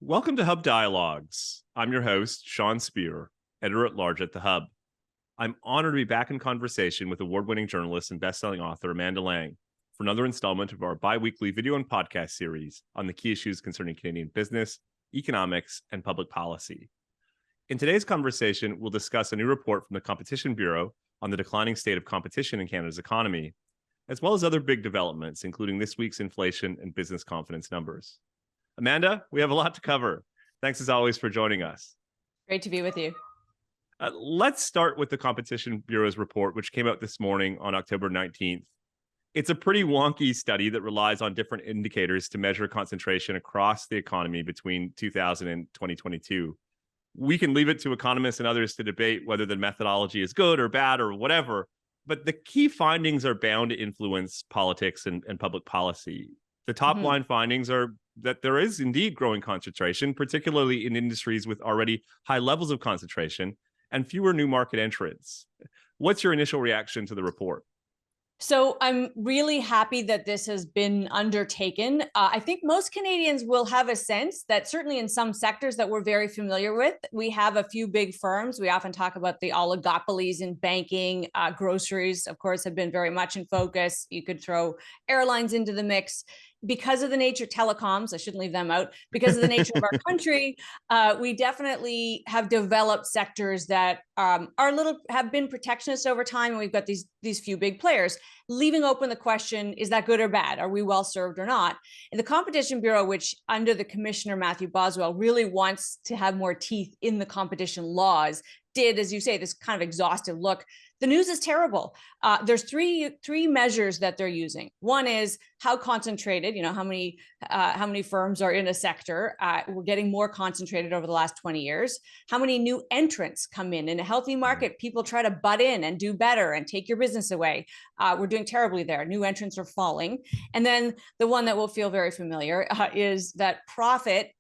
Welcome to Hub Dialogues. I'm your host, Sean Speer, editor-at-large at The Hub. I'm honored to be back in conversation with award-winning journalist and best-selling author Amanda Lang for another installment of our bi-weekly video and podcast series on the key issues concerning Canadian business, economics, and public policy. In today's conversation, we'll discuss a new report from the Competition Bureau on the declining state of competition in Canada's economy, as well as other big developments, including this week's inflation and business confidence numbers. Amanda, we have a lot to cover. Thanks as always for joining us. Great to be with you. Let's start with the Competition Bureau's report, which came out this morning on October 19th. It's a pretty wonky study that relies on different indicators to measure concentration across the economy between 2000 and 2022. We can leave it to economists and others to debate whether the methodology is good or bad or whatever, but the key findings are bound to influence politics and public policy. The top line findings are that there is indeed growing concentration, particularly in industries with already high levels of concentration and fewer new market entrants. What's your initial reaction to the report? So I'm really happy that this has been undertaken. I think most Canadians will have a sense that certainly in some sectors that we're very familiar with, we have a few big firms. We often talk about the oligopolies in banking, groceries, of course, have been very much in focus. You could throw airlines into the mix. Because of the nature of telecoms, I shouldn't leave them out, because of the nature of our country, we definitely have developed sectors that have been protectionist over time, and we've got these few big players, leaving open the question, is that good or bad? Are we well served or not? And the Competition Bureau, which under the Commissioner Matthew Boswell really wants to have more teeth in the competition laws, did, as you say, this kind of exhaustive look. The news is terrible. There's three measures that they're using. One is how concentrated, how many firms are in a sector. We're getting more concentrated over the last 20 years. How many new entrants come in a healthy market? People try to butt in and do better and take your business away. We're doing terribly there. New entrants are falling. And then the one that will feel very familiar is that profit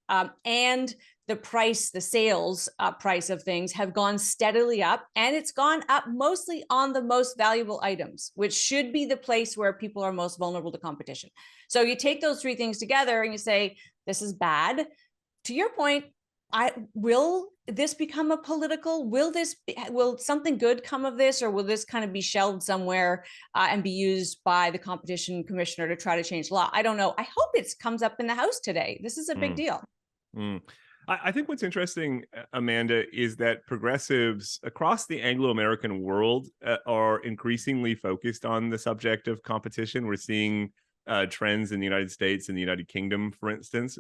and the sales price of things have gone steadily up, and it's gone up mostly on the most valuable items, which should be the place where people are most vulnerable to competition. So you take those three things together and you say, this is bad. To your point, will this become a political, will something good come of this, or will this kind of be shelved somewhere and be used by the competition commissioner to try to change law? I don't know. I hope it comes up in the House today. This is a big deal. I think what's interesting, Amanda, is that progressives across the Anglo-American world are increasingly focused on the subject of competition. We're seeing trends in the United States and the United Kingdom, for instance,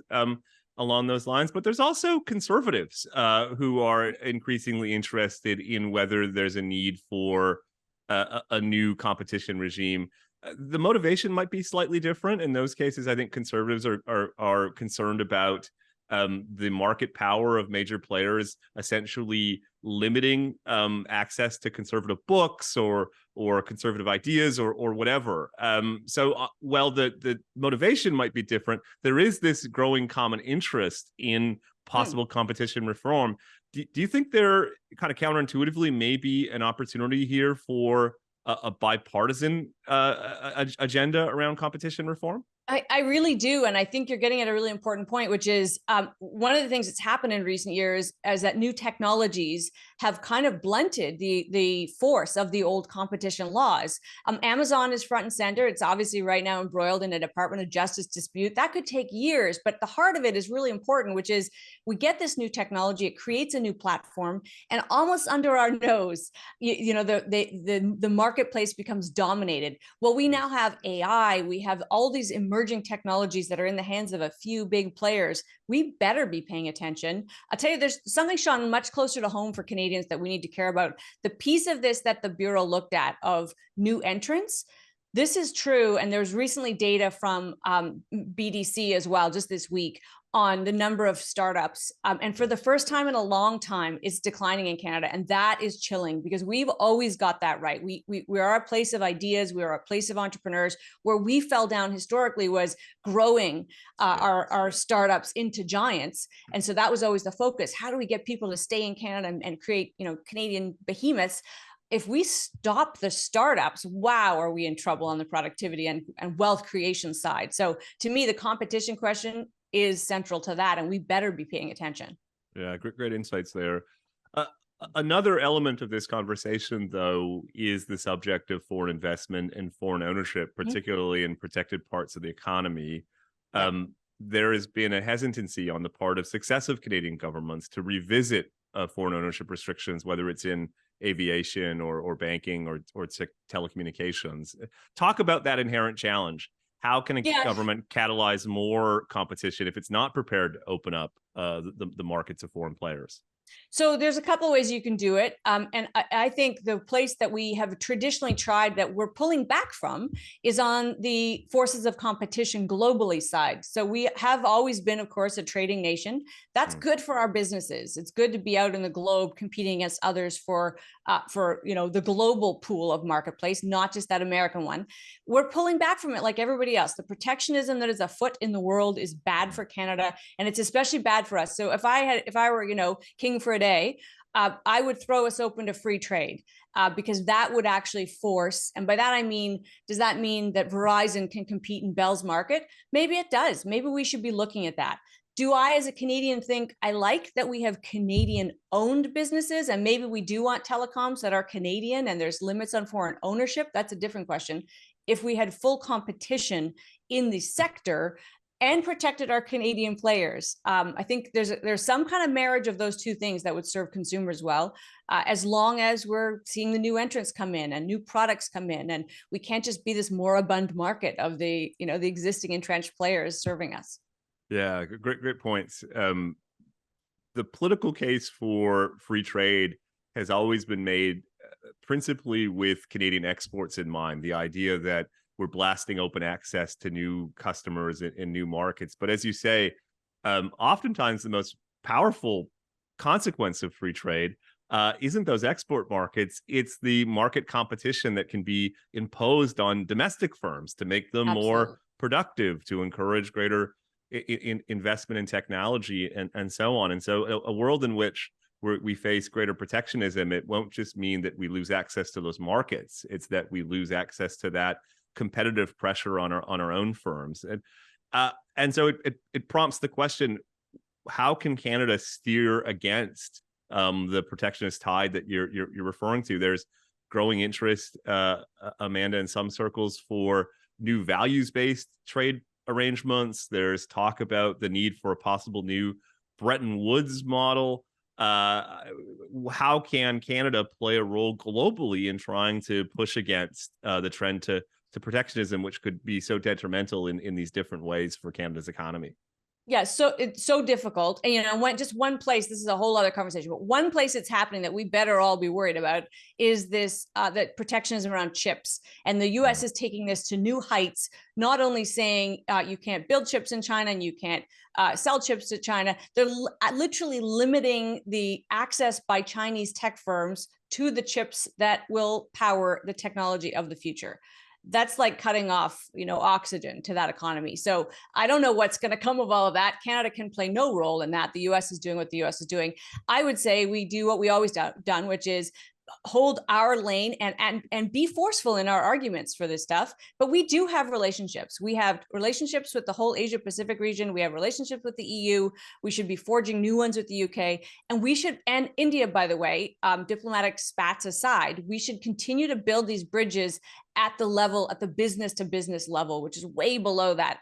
along those lines. But there's also conservatives who are increasingly interested in whether there's a need for a new competition regime. The motivation might be slightly different. In those cases, I think conservatives are concerned about the market power of major players essentially limiting access to conservative books or conservative ideas or whatever. So while the motivation might be different, there is this growing common interest in possible competition reform. Do you think there kind of counterintuitively may be an opportunity here for a bipartisan agenda around competition reform? I really do. And I think you're getting at a really important point, which is one of the things that's happened in recent years is that new technologies have kind of blunted the force of the old competition laws. Amazon is front and center. It's obviously right now embroiled in a Department of Justice dispute. That could take years, but the heart of it is really important, which is we get this new technology, it creates a new platform, and almost under our nose, the marketplace becomes dominated. Well, we now have AI, we have all these emerging technologies that are in the hands of a few big players. We better be paying attention. I'll tell you, there's something, Sean, much closer to home for Canadians that we need to care about. The piece of this that the Bureau looked at of new entrants, this is true. And there's recently data from BDC as well, just this week, on the number of startups. And for the first time in a long time, it's declining in Canada. And that is chilling because we've always got that right. We are a place of ideas. We are a place of entrepreneurs. Where we fell down historically was growing our startups into giants. And so that was always the focus. How do we get people to stay in Canada and create, Canadian behemoths? If we stop the startups, wow, are we in trouble on the productivity and wealth creation side. So to me, the competition question is central to that, and we better be paying attention. Yeah, great insights there. Uh, Another element of this conversation, though, is the subject of foreign investment and foreign ownership, Mhm. particularly in protected parts of the economy. Right. There has been a hesitancy on the part of successive Canadian governments to revisit foreign ownership restrictions, whether it's in aviation or banking or telecommunications. Talk about that inherent challenge. How can a Yeah. government catalyze more competition if it's not prepared to open up the market to foreign players? So there's a couple of ways you can do it. And I think the place that we have traditionally tried that we're pulling back from is on the forces of competition globally side. So we have always been, of course, a trading nation. That's Mm. good for our businesses. It's good to be out in the globe competing against others for the global pool of marketplace, not just that American one. We're pulling back from it like everybody else. The protectionism that is afoot in the world is bad for Canada, and it's especially bad for us. So if I were, king for a day, I would throw us open to free trade, because that would actually force, and by that I mean, does that mean that Verizon can compete in Bell's market? Maybe it does. Maybe we should be looking at that. Do I, as a Canadian, think I like that we have Canadian owned businesses, and maybe we do want telecoms that are Canadian and there's limits on foreign ownership? That's a different question. If we had full competition in the sector and protected our Canadian players, I think there's some kind of marriage of those two things that would serve consumers well, as long as we're seeing the new entrants come in and new products come in, and we can't just be this moribund market of the existing entrenched players serving us. Yeah, great points. The political case for free trade has always been made principally with Canadian exports in mind. The idea that we're blasting open access to new customers in new markets. But as you say, oftentimes the most powerful consequence of free trade isn't those export markets. It's the market competition that can be imposed on domestic firms to make them Absolutely. more productive, to encourage greater investment in technology and so on. And so a world in which we face greater protectionism, it won't just mean that we lose access to those markets. It's that we lose access to that competitive pressure on our own firms. And so it prompts the question, how can Canada steer against the protectionist tide that you're referring to? There's growing interest, Amanda, in some circles for new values-based trade arrangements. There's talk about the need for a possible new Bretton Woods model. How can Canada play a role globally in trying to push against the trend to protectionism, which could be so detrimental in these different ways for Canada's economy? Yeah, so it's so difficult. And just one place, this is a whole other conversation, but one place it's happening that we better all be worried about is this, that protectionism around chips. And the US is taking this to new heights, not only saying you can't build chips in China and you can't sell chips to China, they're literally limiting the access by Chinese tech firms to the chips that will power the technology of the future. That's like cutting off, oxygen to that economy. So I don't know what's going to come of all of that. Canada can play no role in that. The US is doing what the US is doing. I would say we do what we always done, which is hold our lane and be forceful in our arguments for this stuff. But we do have relationships. We have relationships with the whole Asia Pacific region. We have relationships with the EU. We should be forging new ones with the UK. And India, by the way, diplomatic spats aside, we should continue to build these bridges at the business to business level, which is way below that.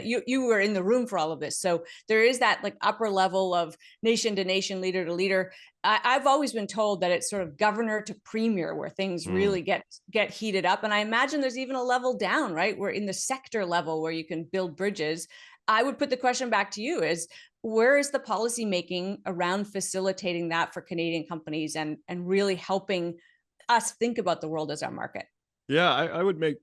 You were in the room for all of this. So there is that like upper level of nation to nation, leader to leader. I've always been told that it's sort of governor to premier where things really get heated up. And I imagine there's even a level down, right? We're in the sector level where you can build bridges. I would put the question back to you is, where is the policy making around facilitating that for Canadian companies and really helping us think about the world as our market? Yeah, I would make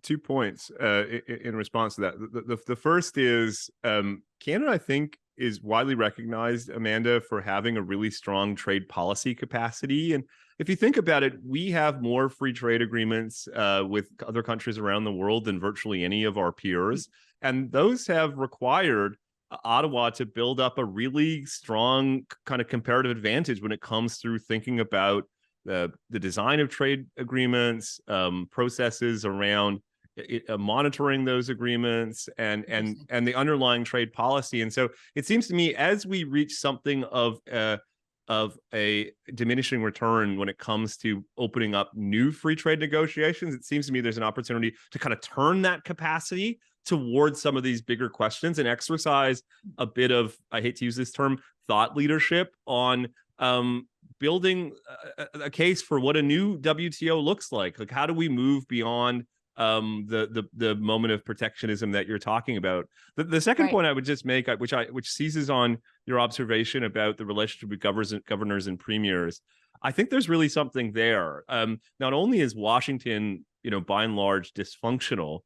2 points in response to that. The first is Canada, I think, is widely recognized, Amanda, for having a really strong trade policy capacity. And if you think about it, we have more free trade agreements with other countries around the world than virtually any of our peers. And those have required Ottawa to build up a really strong kind of comparative advantage when it comes through thinking about the design of trade agreements, processes around monitoring those agreements and the underlying trade policy. And so it seems to me, as we reach something of a diminishing return when it comes to opening up new free trade negotiations, it seems to me there's an opportunity to kind of turn that capacity towards some of these bigger questions and exercise a bit of, I hate to use this term, thought leadership on building a case for what a new WTO looks like. Like, how do we move beyond the moment of protectionism that you're talking about? The second point I would just make, which seizes on your observation about the relationship with governors and premiers, I think there's really something there. Not only is Washington, by and large dysfunctional,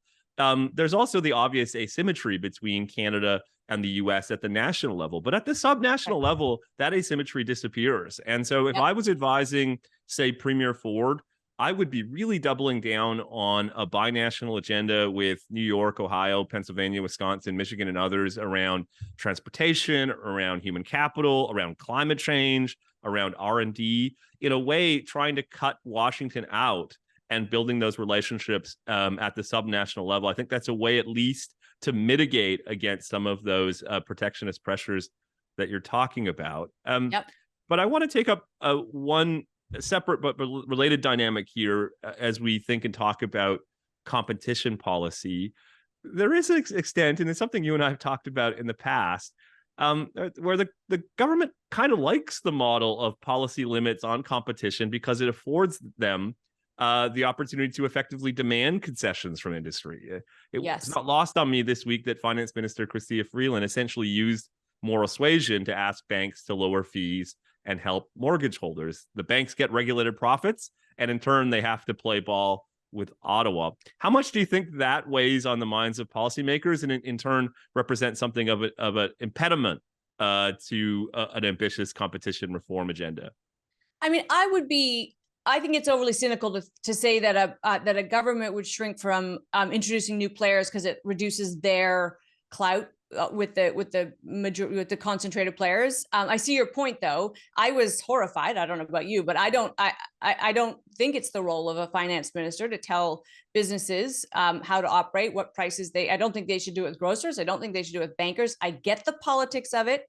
there's also the obvious asymmetry between Canada and the US at the national level. But at the subnational level, that asymmetry disappears. And so if I was advising, say, Premier Ford, I would be really doubling down on a binational agenda with New York, Ohio, Pennsylvania, Wisconsin, Michigan, and others around transportation, around human capital, around climate change, around R&D, in a way trying to cut Washington out and building those relationships at the subnational level. I think that's a way at least to mitigate against some of those protectionist pressures that you're talking about. But I want to take up one separate but related dynamic here as we think and talk about competition policy. There is an extent, and it's something you and I have talked about in the past, where the government kind of likes the model of policy limits on competition because it affords them the opportunity to effectively demand concessions from industry. It's not lost on me this week that Finance Minister Chrystia Freeland essentially used moral suasion to ask banks to lower fees and help mortgage holders. The banks get regulated profits, and in turn, they have to play ball with Ottawa. How much do you think that weighs on the minds of policymakers, and in turn represents something of an impediment to an ambitious competition reform agenda? I mean, I think it's overly cynical to say that a government would shrink from introducing new players because it reduces their clout with the concentrated players. I see your point, though. I was horrified. I don't know about you, but I don't think it's the role of a finance minister to tell businesses how to operate, what prices I don't think they should do it with grocers. I don't think they should do it with bankers. I get the politics of it.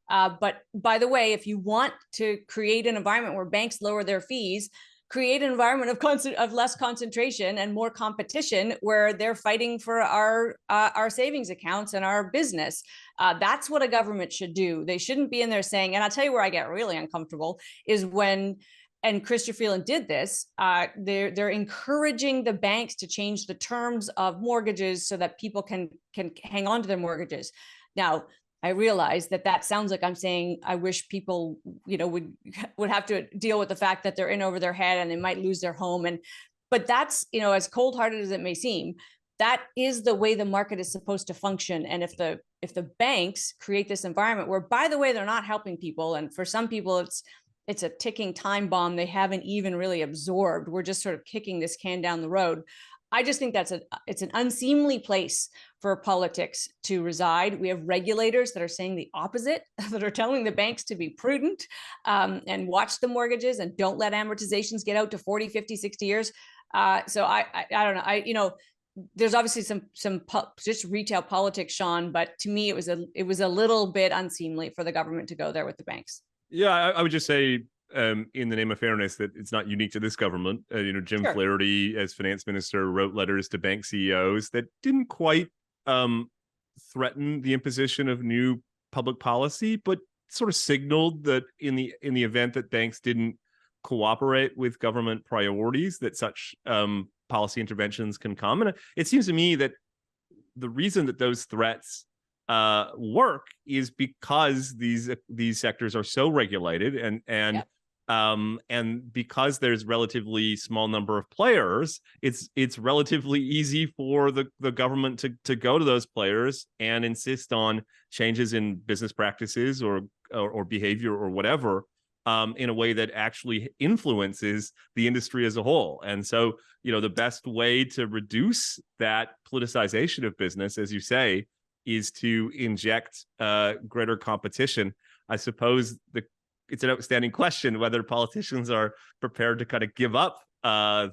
But by the way, if you want to create an environment where banks lower their fees, create an environment of less concentration and more competition where they're fighting for our savings accounts and our business. That's what a government should do. They shouldn't be in there saying, and I'll tell you where I get really uncomfortable is when, and Chrystia Freeland did this, they're encouraging the banks to change the terms of mortgages so that people can hang on to their mortgages. Now, I realize that sounds like I'm saying I wish people, would have to deal with the fact that they're in over their head and they might lose their home. But that's, as cold-hearted as it may seem, that is the way the market is supposed to function. And if the banks create this environment where, by the way, they're not helping people, and for some people it's a ticking time bomb they haven't even really absorbed. We're just sort of kicking this can down the road. I just think it's an unseemly place for politics to reside. We have regulators that are saying the opposite, that are telling the banks to be prudent and watch the mortgages and don't let amortizations get out to 40, 50, 60 years. So I don't know. There's obviously some just retail politics, Sean, but to me, it was a little bit unseemly for the government to go there with the banks. Yeah, I would just say, in the name of fairness, that it's not unique to this government. Jim Flaherty, as finance minister, wrote letters to bank CEOs that didn't quite threaten the imposition of new public policy, but sort of signaled that in the event that banks didn't cooperate with government priorities, that such policy interventions can come. And it seems to me that the reason that those threats work is because these sectors are so regulated and because there's relatively small number of players, it's relatively easy for the government to go to those players and insist on changes in business practices or behavior or whatever, in a way that actually influences the industry as a whole. And so, the best way to reduce that politicization of business, as you say, is to inject greater competition. I suppose it's an outstanding question whether politicians are prepared to kind of give up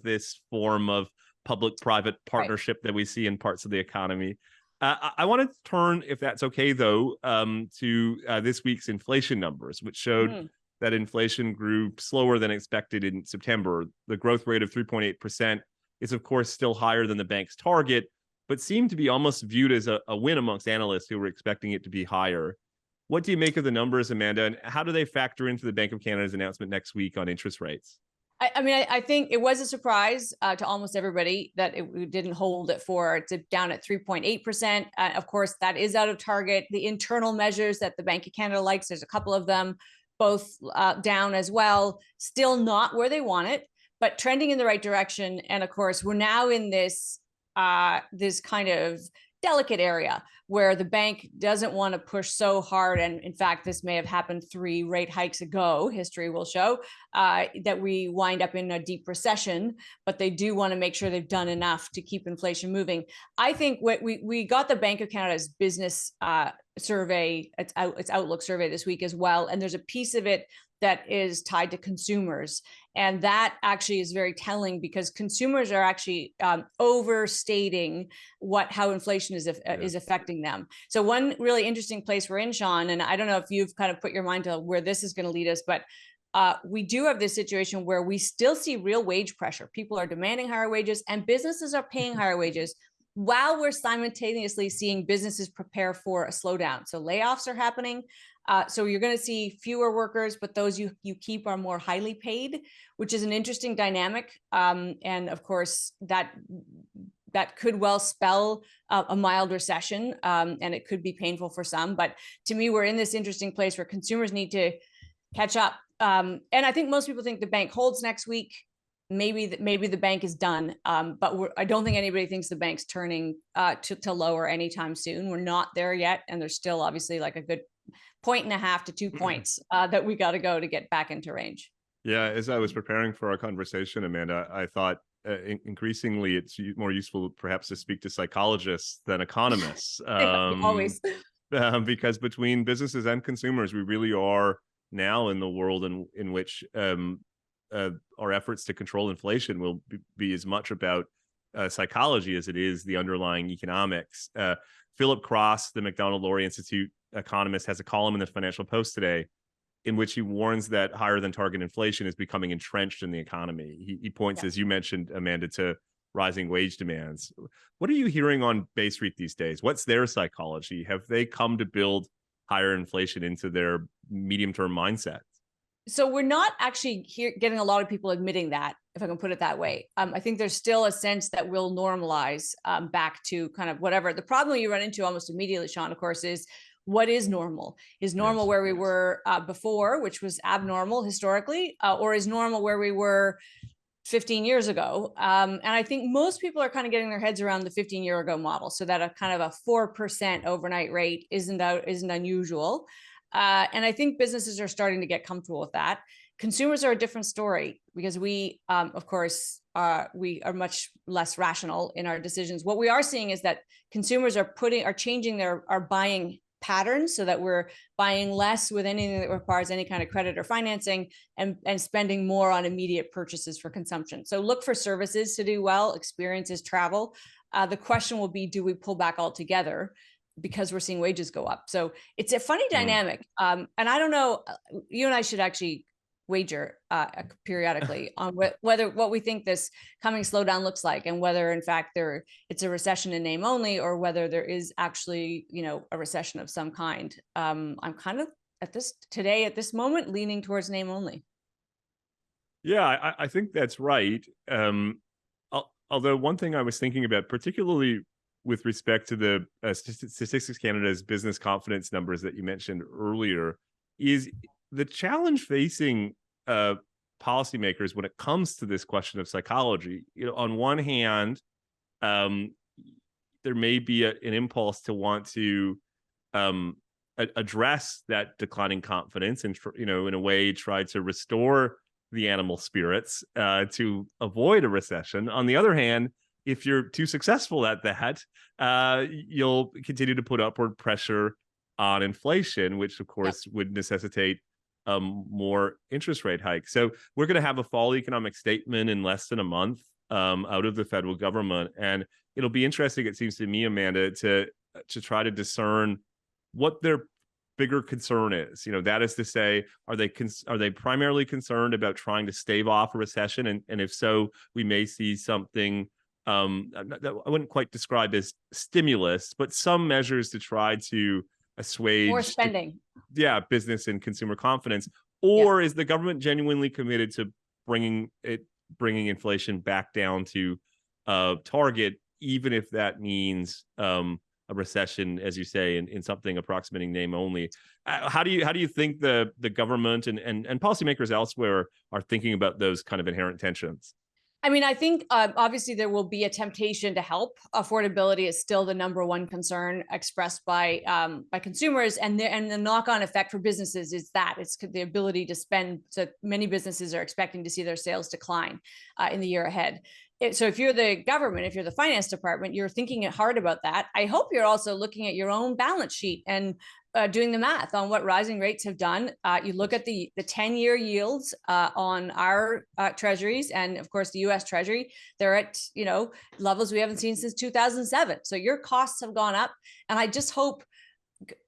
this form of public-private partnership that we see in parts of the economy. I want to turn, if that's okay, though, to this week's inflation numbers, which showed that inflation grew slower than expected in September. The growth rate of 3.8% is, of course, still higher than the bank's target, but seemed to be almost viewed as a win amongst analysts who were expecting it to be higher. What do you make of the numbers, Amanda, and how do they factor into the Bank of Canada's announcement next week on interest rates? I think it was a surprise to almost everybody that it didn't hold at 4. It's down at 3.8%. Of course, that is out of target. The internal measures that the Bank of Canada likes, there's a couple of them, both down as well. Still not where they want it, but trending in the right direction. And of course, we're now in this this kind of delicate area where the bank doesn't want to push so hard. And in fact, this may have happened 3 rate hikes ago, history will show, that we wind up in a deep recession, but they do want to make sure they've done enough to keep inflation moving. I think what we got the Bank of Canada's business survey, its outlook survey this week as well. And there's a piece of it that is tied to consumers. And that actually is very telling because consumers are actually overstating how inflation is affecting them. So one really interesting place we're in, Sean, and I don't know if you've kind of put your mind to where this is going to lead us, but we do have this situation where we still see real wage pressure. People are demanding higher wages and businesses are paying higher wages while we're simultaneously seeing businesses prepare for a slowdown. So layoffs are happening. So you're going to see fewer workers, but those you keep are more highly paid, which is an interesting dynamic. And of course, that could well spell a mild recession, and it could be painful for some. But to me, we're in this interesting place where consumers need to catch up. And I think most people think the bank holds next week. Maybe the bank is done, but I don't think anybody thinks the bank's turning to lower anytime soon. We're not there yet, and there's still obviously like a good 1.5 to 2 points that we got to go to get back into range. Yeah, as I was preparing for our conversation, Amanda, I thought increasingly it's more useful perhaps to speak to psychologists than economists. Always. Because between businesses and consumers, we really are now in the world in which our efforts to control inflation will be as much about psychology as it is the underlying economics. Philip Cross, the Macdonald-Laurier Institute economist, has a column in the Financial Post today in which he warns that higher than target inflation is becoming entrenched in the economy. He points, as you mentioned, Amanda, to rising wage demands. What are you hearing on Bay Street these days? What's their psychology? Have they come to build higher inflation into their medium-term mindset? So we're not actually getting a lot of people admitting that, if I can put it that way. I think there's still a sense that we'll normalize back to kind of whatever. The problem you run into almost immediately, Sean, of course, is what is normal? Is normal where we were before, which was abnormal historically, or is normal where we were 15 years ago? And I think most people are kind of getting their heads around the 15-year ago model, so that a kind of a 4% overnight rate isn't unusual. And I think businesses are starting to get comfortable with that. Consumers are a different story because we, of course, we are much less rational in our decisions. What we are seeing is that consumers are changing our buying patterns so that we're buying less with anything that requires any kind of credit or financing and spending more on immediate purchases for consumption. So look for services to do well, experiences, travel. The question will be, do we pull back altogether? Because we're seeing wages go up. So it's a funny dynamic. And I don't know, you and I should actually wager periodically on what we think this coming slowdown looks like, and whether in fact it's a recession in name only, or whether there is actually, a recession of some kind. I'm kind of at this moment leaning towards name only. Yeah, I think that's right. Although one thing I was thinking about, particularly with respect to the Statistics Canada's business confidence numbers that you mentioned earlier, is the challenge facing policymakers when it comes to this question of psychology. On one hand, there may be an impulse to want to address that declining confidence and, in a way, try to restore the animal spirits to avoid a recession. On the other hand, if you're too successful at that, you'll continue to put upward pressure on inflation, which of course would necessitate more interest rate hikes. So we're going to have a fall economic statement in less than a month. out of the federal government. And it'll be interesting, it seems to me, Amanda, to try to discern what their bigger concern is. That is to say, are they primarily concerned about trying to stave off a recession? And if so, we may see something that I wouldn't quite describe as stimulus, but some measures to try to assuage more spending. Business and consumer confidence. Or is the government genuinely committed to bringing inflation back down to target, even if that means a recession, as you say, in something approximating name only? How do you think the government and policymakers elsewhere are thinking about those kind of inherent tensions? I mean, I think obviously there will be a temptation to help. Affordability is still the number one concern expressed by consumers, and the knock-on effect for businesses is that it's the ability to spend. So many businesses are expecting to see their sales decline in the year ahead. So if you're the government, if you're the finance department, you're thinking hard about that. I hope you're also looking at your own balance sheet and doing the math on what rising rates have done. You look at the 10-year yields on our treasuries, and of course the U.S. Treasury. They're at levels we haven't seen since 2007. So your costs have gone up, and I just hope.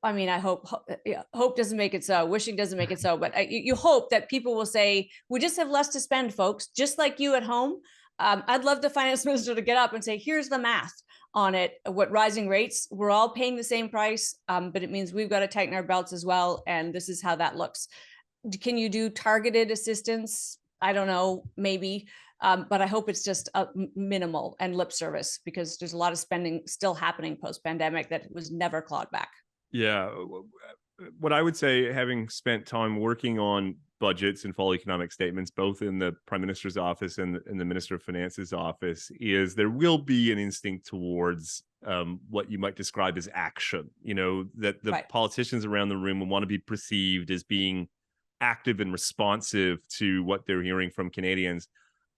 I mean, I hope doesn't make it so. Wishing doesn't make it so. But you hope that people will say, "We just have less to spend, folks," just like you at home. I'd love the finance minister to get up and say, "Here's the math on it. What rising rates, we're all paying the same price, but it means we've got to tighten our belts as well. And this is how that looks." Can you do targeted assistance? I don't know, maybe, but I hope it's just minimal and lip service, because there's a lot of spending still happening post-pandemic that was never clawed back. Yeah. What I would say, having spent time working on budgets and fall economic statements, both in the Prime Minister's office and the Minister of Finance's office, is there will be an instinct towards what you might describe as action. That the politicians around the room will want to be perceived as being active and responsive to what they're hearing from Canadians.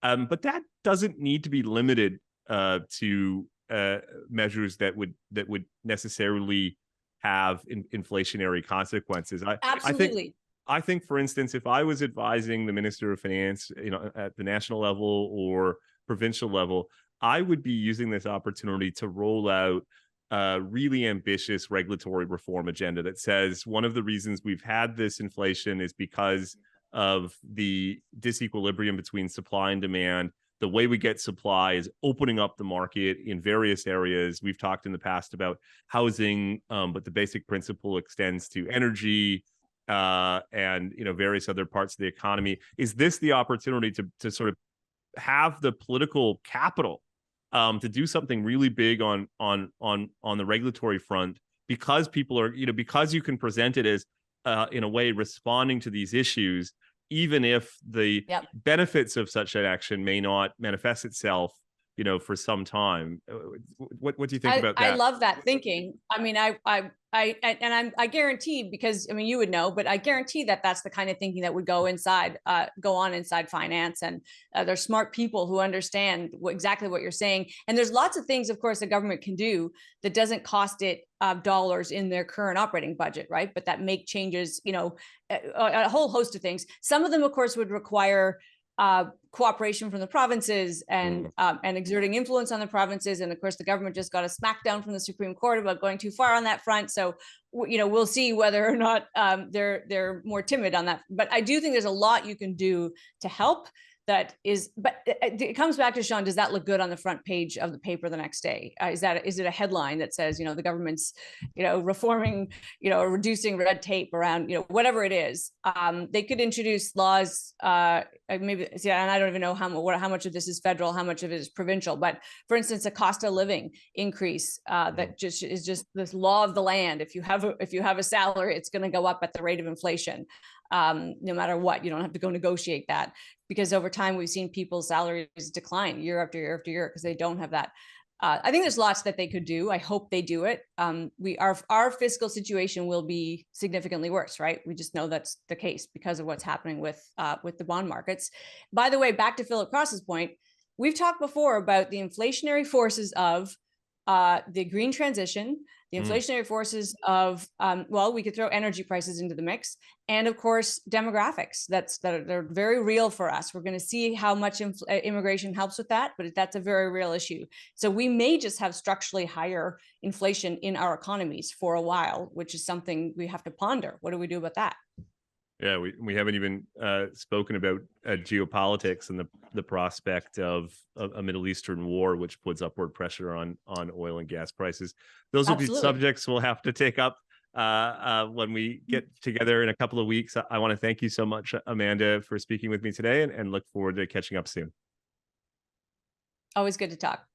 But that doesn't need to be limited to measures that would necessarily have inflationary consequences. Absolutely. I think, for instance, if I was advising the Minister of Finance, at the national level or provincial level, I would be using this opportunity to roll out a really ambitious regulatory reform agenda that says one of the reasons we've had this inflation is because of the disequilibrium between supply and demand. The way we get supply is opening up the market in various areas. We've talked in the past about housing, but the basic principle extends to energy and various other parts of the economy. Is this the opportunity to sort of have the political capital to do something really big on the regulatory front, because people are, because you can present it as in a way responding to these issues, even if the benefits of such an action may not manifest itself, for some time. What do you think about that? I love that thinking. I mean, I guarantee, because I mean, you would know, but I guarantee that that's the kind of thinking that would go on inside finance. And there's smart people who understand exactly what you're saying. And there's lots of things, of course, the government can do that doesn't cost it dollars in their current operating budget, right? But that make changes, a whole host of things. Some of them, of course, would require cooperation from the provinces and exerting influence on the provinces. And of course, the government just got a smackdown from the Supreme Court about going too far on that front. So, we'll see whether or not they're more timid on that. But I do think there's a lot you can do to help. But it comes back to, Sean, does that look good on the front page of the paper the next day? Is it a headline that says, the government's, reforming, reducing red tape around, whatever it is? They could introduce laws, maybe, and I don't even know how much of this is federal, how much of it is provincial. But for instance, a cost of living increase that is just this law of the land. If you have a salary, it's going to go up at the rate of inflation. No matter what, you don't have to go negotiate that, because over time we've seen people's salaries decline year after year after year because they don't have that. I think there's lots that they could do. I hope they do it. Our fiscal situation will be significantly worse, right? We just know that's the case because of what's happening with the bond markets. By the way, back to Philip Cross's point, we've talked before about the inflationary forces of the green transition, the Mm. inflationary forces of, well, we could throw energy prices into the mix, and of course, demographics. They're very real for us. We're going to see how much immigration helps with that, but that's a very real issue. So we may just have structurally higher inflation in our economies for a while, which is something we have to ponder. What do we do about that? Yeah, we haven't even spoken about geopolitics and the prospect of a Middle Eastern war, which puts upward pressure on oil and gas prices. Those will be Absolutely. subjects we'll have to take up when we get together in a couple of weeks. I want to thank you so much, Amanda, for speaking with me today, and look forward to catching up soon. Always good to talk.